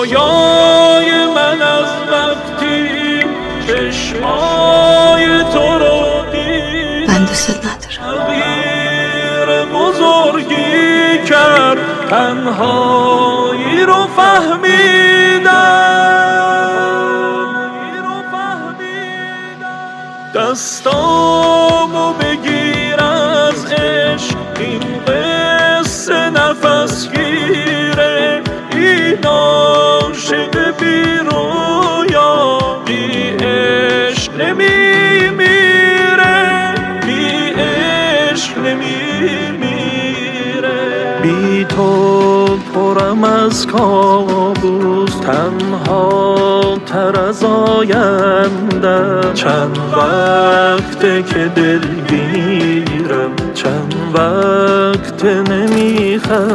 رویای من از وقتی چشمای تو رو دید من دوستت ندارم. تغییر بزرگی کرد تنهایی رو فهمیدم دستامو بگیر از عشق این قصه نفس گیره این عاشق بی رویا بی عشق نمیمیره بی عشق نمیمیره بی تو پرم از کابوس تنها تر از آینده چند وقته که دلگیرم چند وقت نمیخندم